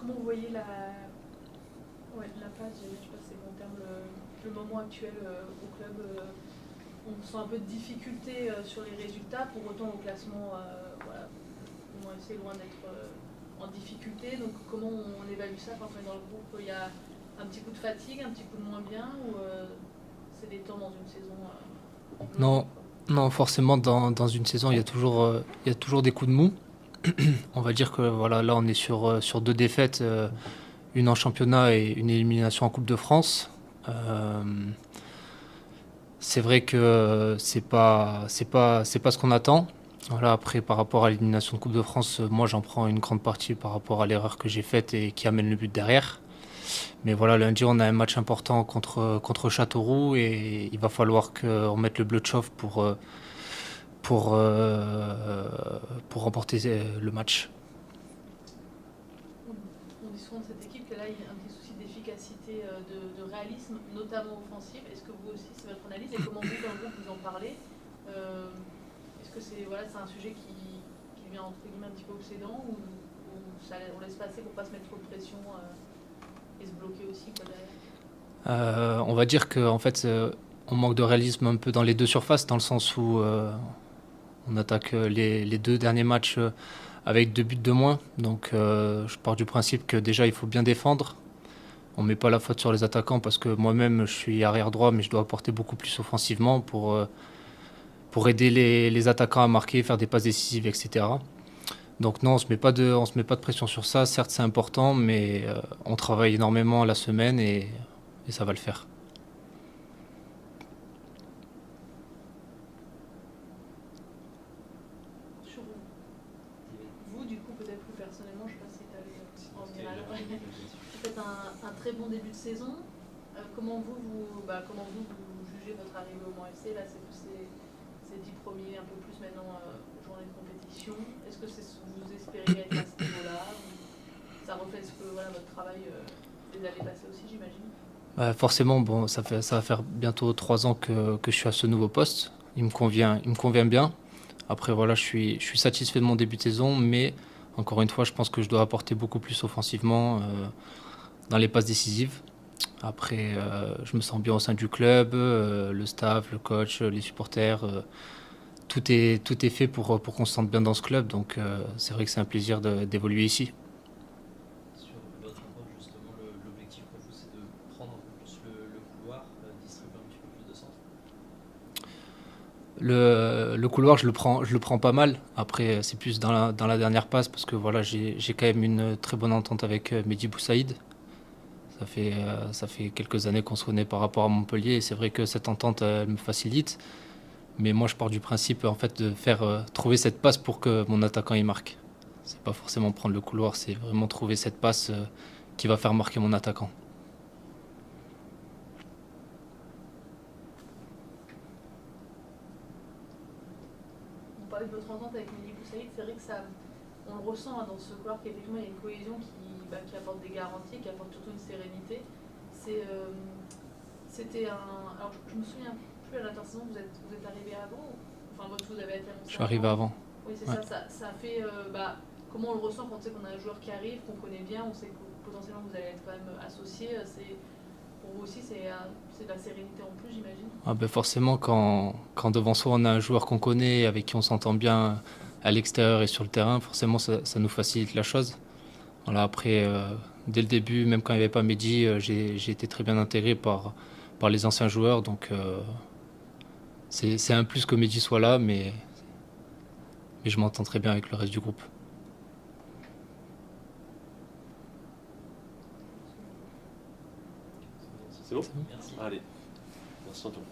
comment vous voyez la phase, je sais pas si c'est le bon terme, le moment actuel au club on sent un peu de difficulté sur les résultats, pour autant au classement, voilà, on essaie loin d'être en difficulté. Donc comment on évalue ça quand on est dans le groupe? Il y a un petit coup de fatigue, un petit coup de moins bien, ou c'est des temps dans une saison Non, logique, quoi. non, forcément, dans une saison, il y a toujours des coups de mou. On va dire que voilà, là, on est sur deux défaites, une en championnat et une élimination en Coupe de France. Euh, c'est vrai que c'est pas ce qu'on attend. Voilà, après, par rapport à l'élimination de Coupe de France, moi, j'en prends une grande partie par rapport à l'erreur que j'ai faite et qui amène le but derrière. Mais voilà, lundi, on a un match important contre Châteauroux et il va falloir qu'on mette le bleu de chauffe pour, euh, pour remporter le match. On dit souvent de cette équipe qu'elle a un petit souci d'efficacité, de réalisme, notamment offensif. Est-ce que vous aussi, c'est votre analyse? Et comment vous, dans le groupe, vous en parlez? Est-ce que c'est un sujet qui devient entre guillemets un petit peu obsédant, ou on laisse passer pour pas se mettre trop de pression et se bloquer aussi, quoi, derrière? On va dire qu'en fait, on manque de réalisme un peu dans les deux surfaces, dans le sens où on attaque les deux derniers matchs avec deux buts de moins. Donc je pars du principe que déjà, il faut bien défendre. On met pas la faute sur les attaquants parce que moi-même, je suis arrière droit, mais je dois apporter beaucoup plus offensivement pour aider les attaquants à marquer, faire des passes décisives, etc. Donc non, on se met pas de pression sur ça. Certes, c'est important, mais on travaille énormément la semaine et ça va le faire. Sur vous, du coup, peut-être plus personnellement, je sais pas si tu allais en venir à l'heure. Vous faites un très bon début de saison. Comment vous jugez votre arrivée au Mans FC? Là, c'est ces 10 premiers, un peu plus maintenant, journées de compétition. Est-ce que vous espériez être à ce niveau-là, ou ça reflète ce que voilà, votre travail des années passées aussi, j'imagine? Forcément, bon, ça va faire bientôt 3 ans que je suis à ce nouveau poste. Il me convient bien. Après, voilà, je suis satisfait de mon début de saison, mais encore une fois, je pense que je dois apporter beaucoup plus offensivement dans les passes décisives. Après, je me sens bien au sein du club, le staff, le coach, les supporters. Tout est fait pour qu'on se sente bien dans ce club. Donc, c'est vrai que c'est un plaisir d'évoluer ici. Sur votre approche, justement, l'objectif pour vous, c'est de prendre un peu plus le couloir, distribuer un petit peu plus de centre. Le couloir, je le prends pas mal. Après, c'est plus dans la dernière passe parce que voilà, j'ai quand même une très bonne entente avec Mehdi Boussaïd. Ça fait quelques années qu'on se connaît par rapport à Montpellier et c'est vrai que cette entente, elle me facilite. Mais moi, je pars du principe en fait de faire trouver cette passe pour que mon attaquant y marque. C'est pas forcément prendre le couloir, c'est vraiment trouver cette passe qui va faire marquer mon attaquant. On parlait de votre entente avec Mehdi Boussaïd, c'est vrai que on le ressent dans ce couloir qu'effectivement il y a une cohésion qui apporte des garanties, qui apporte surtout une sérénité. C'est, C'était un. Alors je me souviens plus à l'intersaison, vous êtes arrivé avant, enfin vous avez été Je annoncé suis arrivé avant. avant. Oui, c'est Ouais. ça fait. Comment on le ressent quand on sait qu'on a un joueur qui arrive, qu'on connaît bien, on sait que potentiellement vous allez être quand même associé. Pour vous aussi, c'est de la sérénité en plus, j'imagine. Ah ben forcément, quand devant soi on a un joueur qu'on connaît, avec qui on s'entend bien à l'extérieur et sur le terrain, forcément ça nous facilite la chose. Voilà, après, dès le début, même quand il n'y avait pas Mehdi, j'ai été très bien intégré par les anciens joueurs. Donc c'est un plus que Mehdi soit là, mais je m'entends très bien avec le reste du groupe. C'est bon? Merci. Allez, merci Antoine.